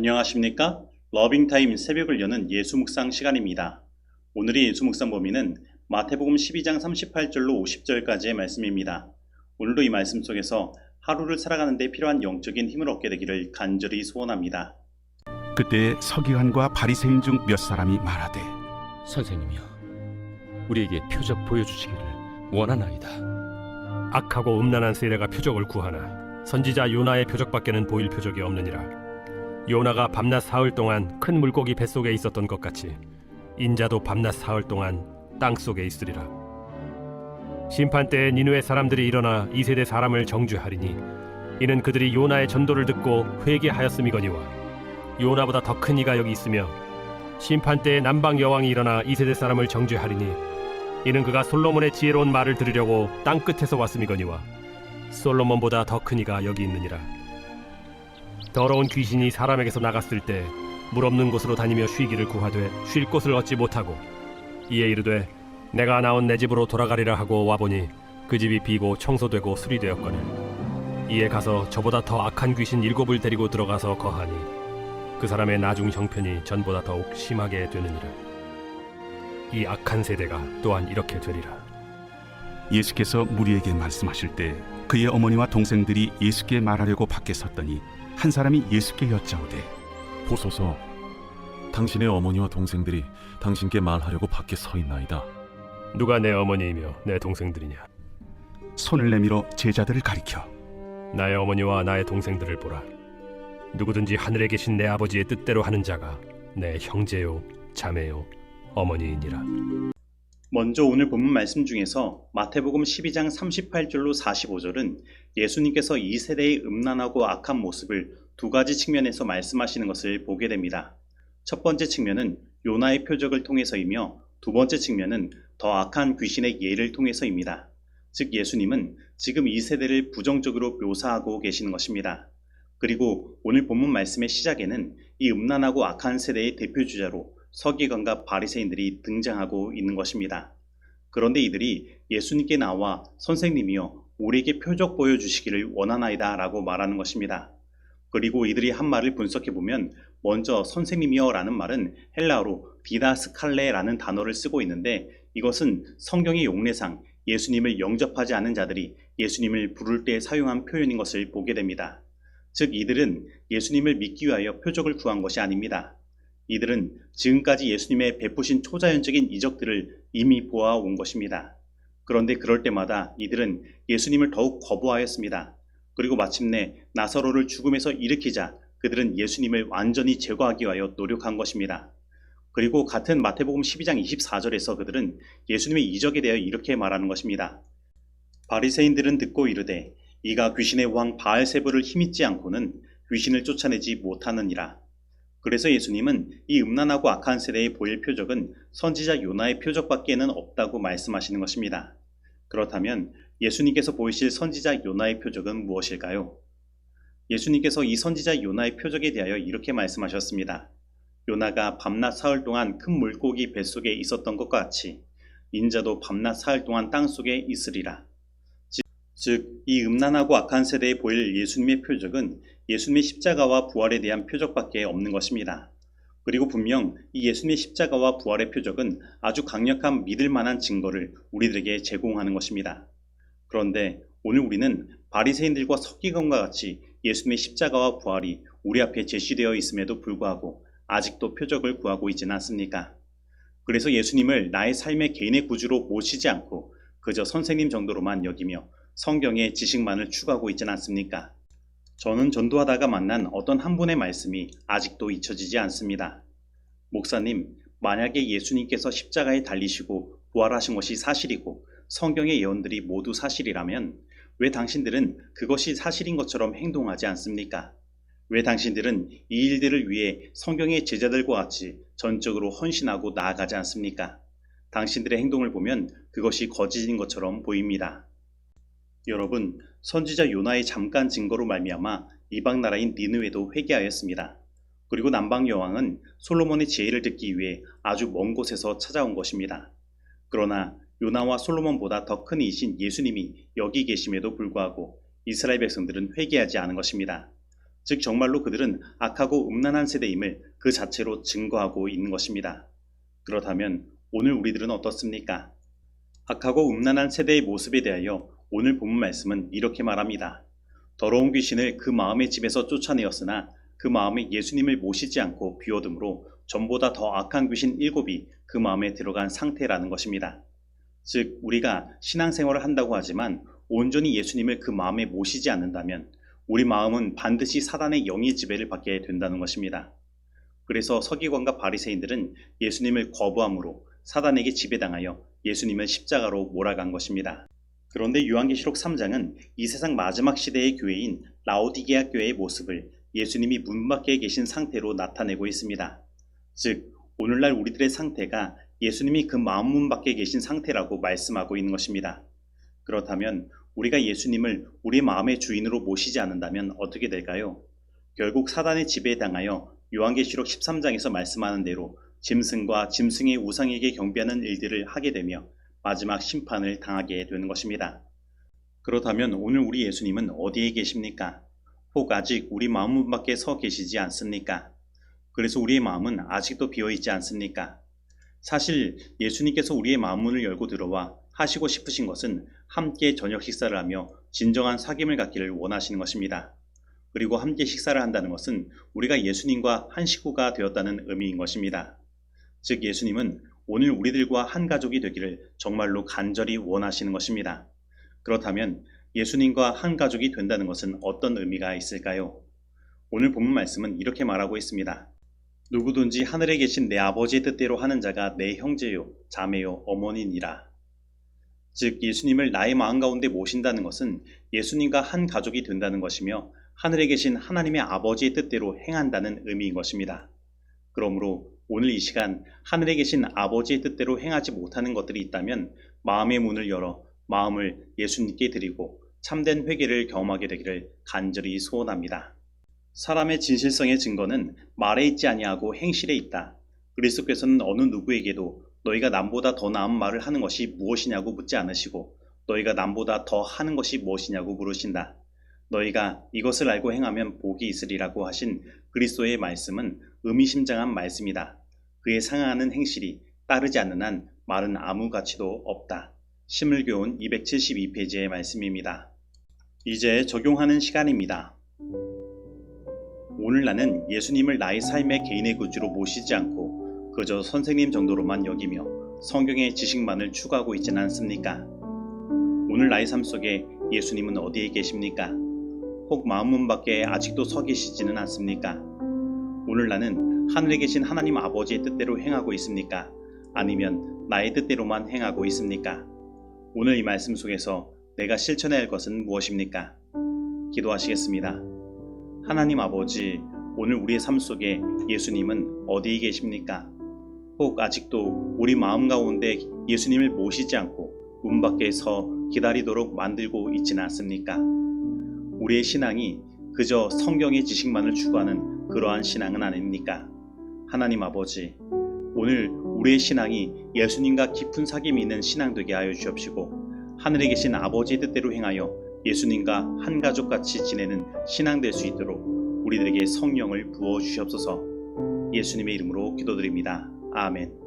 안녕하십니까? 러빙타임 새벽을 여는 예수묵상 시간입니다. 오늘의 예수묵상 범위는 마태복음 12장 38절로 50절까지의 말씀입니다. 오늘도 이 말씀 속에서 하루를 살아가는 데 필요한 영적인 힘을 얻게 되기를 간절히 소원합니다. 그때 서기관과 바리새인 중 몇 사람이 말하되, 선생님이여, 우리에게 표적 보여주시기를 원하나이다. 악하고 음란한 세대가 표적을 구하나 선지자 요나의 표적밖에는 보일 표적이 없느니라. 요나가 밤낮 사흘 동안 큰 물고기 뱃속에 있었던 것 같이 인자도 밤낮 사흘 동안 땅속에 있으리라. 심판 때에 니느웨 사람들이 일어나 이 세대 사람을 정죄하리니 이는 그들이 요나의 전도를 듣고 회개하였음이거니와 요나보다 더 큰 이가 여기 있으며 심판 때에 남방 여왕이 일어나 이 세대 사람을 정죄하리니 이는 그가 솔로몬의 지혜로운 말을 들으려고 땅 끝에서 왔음이거니와 솔로몬보다 더 큰 이가 여기 있느니라. 더러운 귀신이 사람에게서 나갔을 때 물 없는 곳으로 다니며 쉬기를 구하되 쉴 곳을 얻지 못하고 이에 이르되 내가 나온 내 집으로 돌아가리라 하고 와보니 그 집이 비고 청소되고 수리되었거늘 이에 가서 저보다 더 악한 귀신 7을 데리고 들어가서 거하니 그 사람의 나중 형편이 전보다 더욱 심하게 되느니라. 이 악한 세대가 또한 이렇게 되리라. 예수께서 무리에게 말씀하실 때 그의 어머니와 동생들이 예수께 말하려고 밖에 섰더니 한 사람이 예수께 여짜오되, 보소서, 당신의 어머니와 동생들이 당신께 말하려고 밖에 서 있나이다. 누가 내 어머니이며 내 동생들이냐? 손을 내밀어 제자들을 가리켜 나의 어머니와 나의 동생들을 보라. 누구든지 하늘에 계신 내 아버지의 뜻대로 하는 자가 내 형제요 자매요 어머니이니라. 먼저 오늘 본문 말씀 중에서 마태복음 12장 38절로 45절은 예수님께서 이 세대의 음란하고 악한 모습을 두 가지 측면에서 말씀하시는 것을 보게 됩니다. 첫 번째 측면은 요나의 표적을 통해서이며 두 번째 측면은 더 악한 귀신의 예를 통해서입니다. 즉 예수님은 지금 이 세대를 부정적으로 묘사하고 계시는 것입니다. 그리고 오늘 본문 말씀의 시작에는 이 음란하고 악한 세대의 대표주자로 서기관과 바리새인들이 등장하고 있는 것입니다. 그런데 이들이 예수님께 나와 선생님이여 우리에게 표적 보여주시기를 원하나이다 라고 말하는 것입니다. 그리고 이들이 한 말을 분석해보면 먼저 선생님이여 라는 말은 헬라어로 디다스칼레 라는 단어를 쓰고 있는데 이것은 성경의 용례상 예수님을 영접하지 않은 자들이 예수님을 부를 때 사용한 표현인 것을 보게 됩니다. 즉 이들은 예수님을 믿기 위하여 표적을 구한 것이 아닙니다. 이들은 지금까지 예수님의 베푸신 초자연적인 이적들을 이미 보아온 것입니다. 그런데 그럴 때마다 이들은 예수님을 더욱 거부하였습니다. 그리고 마침내 나사로를 죽음에서 일으키자 그들은 예수님을 완전히 제거하기 위하여 노력한 것입니다. 그리고 같은 마태복음 12장 24절에서 그들은 예수님의 이적에 대하여 이렇게 말하는 것입니다. 바리새인들은 듣고 이르되 이가 귀신의 왕 바알세불을 힘입지 않고는 귀신을 쫓아내지 못하느니라. 그래서 예수님은 이 음란하고 악한 세대에 보일 표적은 선지자 요나의 표적밖에는 없다고 말씀하시는 것입니다. 그렇다면 예수님께서 보이실 선지자 요나의 표적은 무엇일까요? 예수님께서 이 선지자 요나의 표적에 대하여 이렇게 말씀하셨습니다. 요나가 밤낮 사흘 동안 큰 물고기 뱃속에 있었던 것과 같이 인자도 밤낮 사흘 동안 땅속에 있으리라. 즉, 이 음란하고 악한 세대에 보일 예수님의 표적은 예수님의 십자가와 부활에 대한 표적밖에 없는 것입니다. 그리고 분명 이 예수님의 십자가와 부활의 표적은 아주 강력한 믿을 만한 증거를 우리들에게 제공하는 것입니다. 그런데 오늘 우리는 바리새인들과 서기관과 같이 예수님의 십자가와 부활이 우리 앞에 제시되어 있음에도 불구하고 아직도 표적을 구하고 있지는 않습니까? 그래서 예수님을 나의 삶의 개인의 구주로 모시지 않고 그저 선생님 정도로만 여기며 성경의 지식만을 추구하고 있지는 않습니까? 저는 전도하다가 만난 어떤 한 분의 말씀이 아직도 잊혀지지 않습니다. 목사님, 만약에 예수님께서 십자가에 달리시고 부활하신 것이 사실이고 성경의 예언들이 모두 사실이라면 왜 당신들은 그것이 사실인 것처럼 행동하지 않습니까? 왜 당신들은 이 일들을 위해 성경의 제자들과 같이 전적으로 헌신하고 나아가지 않습니까? 당신들의 행동을 보면 그것이 거짓인 것처럼 보입니다. 여러분, 선지자 요나의 잠깐 증거로 말미암아 이방 나라인 니느웨도 회개하였습니다. 그리고 남방 여왕은 솔로몬의 지혜를 듣기 위해 아주 먼 곳에서 찾아온 것입니다. 그러나 요나와 솔로몬보다 더 큰 이신 예수님이 여기 계심에도 불구하고 이스라엘 백성들은 회개하지 않은 것입니다. 즉 정말로 그들은 악하고 음란한 세대임을 그 자체로 증거하고 있는 것입니다. 그렇다면 오늘 우리들은 어떻습니까? 악하고 음란한 세대의 모습에 대하여 오늘 본문 말씀은 이렇게 말합니다. 더러운 귀신을 그 마음의 집에서 쫓아내었으나 그 마음에 예수님을 모시지 않고 비워둠으로 전보다 더 악한 귀신 7이 그 마음에 들어간 상태라는 것입니다. 즉 우리가 신앙생활을 한다고 하지만 온전히 예수님을 그 마음에 모시지 않는다면 우리 마음은 반드시 사단의 영의 지배를 받게 된다는 것입니다. 그래서 서기관과 바리새인들은 예수님을 거부함으로 사단에게 지배당하여 예수님을 십자가로 몰아간 것입니다. 그런데 요한계시록 3장은 이 세상 마지막 시대의 교회인 라오디게아 교회의 모습을 예수님이 문 밖에 계신 상태로 나타내고 있습니다. 즉 오늘날 우리들의 상태가 예수님이 그 마음문 밖에 계신 상태라고 말씀하고 있는 것입니다. 그렇다면 우리가 예수님을 우리 마음의 주인으로 모시지 않는다면 어떻게 될까요? 결국 사단의 지배에 당하여 요한계시록 13장에서 말씀하는 대로 짐승과 짐승의 우상에게 경배하는 일들을 하게 되며 마지막 심판을 당하게 되는 것입니다. 그렇다면 오늘 우리 예수님은 어디에 계십니까? 혹 아직 우리 마음문 밖에 서 계시지 않습니까? 그래서 우리의 마음은 아직도 비어있지 않습니까? 사실 예수님께서 우리의 마음문을 열고 들어와 하시고 싶으신 것은 함께 저녁 식사를 하며 진정한 사귐을 갖기를 원하시는 것입니다. 그리고 함께 식사를 한다는 것은 우리가 예수님과 한 식구가 되었다는 의미인 것입니다. 즉 예수님은 오늘 우리들과 한 가족이 되기를 정말로 간절히 원하시는 것입니다. 그렇다면 예수님과 한 가족이 된다는 것은 어떤 의미가 있을까요? 오늘 본문 말씀은 이렇게 말하고 있습니다. 누구든지 하늘에 계신 내 아버지의 뜻대로 하는 자가 내 형제요, 자매요, 어머니니라. 즉 예수님을 나의 마음 가운데 모신다는 것은 예수님과 한 가족이 된다는 것이며 하늘에 계신 하나님의 아버지의 뜻대로 행한다는 의미인 것입니다. 그러므로 오늘 이 시간 하늘에 계신 아버지의 뜻대로 행하지 못하는 것들이 있다면 마음의 문을 열어 마음을 예수님께 드리고 참된 회개를 경험하게 되기를 간절히 소원합니다. 사람의 진실성의 증거는 말에 있지 아니하고 행실에 있다. 그리스도께서는 어느 누구에게도 너희가 남보다 더 나은 말을 하는 것이 무엇이냐고 묻지 않으시고 너희가 남보다 더 하는 것이 무엇이냐고 물으신다. 너희가 이것을 알고 행하면 복이 있으리라고 하신 그리스도의 말씀은 의미심장한 말씀이다. 그에 상응하는 행실이 따르지 않는 한 말은 아무 가치도 없다. 심을교훈 272페이지의 말씀입니다. 이제 적용하는 시간입니다. 오늘 나는 예수님을 나의 삶의 개인의 구주로 모시지 않고 그저 선생님 정도로만 여기며 성경의 지식만을 추구하고 있지는 않습니까? 오늘 나의 삶 속에 예수님은 어디에 계십니까? 혹 마음문 밖에 아직도 서 계시지는 않습니까? 오늘 나는 하늘에 계신 하나님 아버지의 뜻대로 행하고 있습니까? 아니면 나의 뜻대로만 행하고 있습니까? 오늘 이 말씀 속에서 내가 실천해야 할 것은 무엇입니까? 기도하시겠습니다. 하나님 아버지, 오늘 우리의 삶 속에 예수님은 어디에 계십니까? 혹 아직도 우리 마음 가운데 예수님을 모시지 않고 문 밖에 서 기다리도록 만들고 있지는 않습니까? 우리의 신앙이 그저 성경의 지식만을 추구하는 그러한 신앙은 아닙니까? 하나님 아버지, 오늘 우리의 신앙이 예수님과 깊은 사귐이 있는 신앙 되게 하여 주옵시고 하늘에 계신 아버지의 뜻대로 행하여 예수님과 한 가족같이 지내는 신앙 될 수 있도록 우리들에게 성령을 부어주시옵소서. 예수님의 이름으로 기도드립니다. 아멘.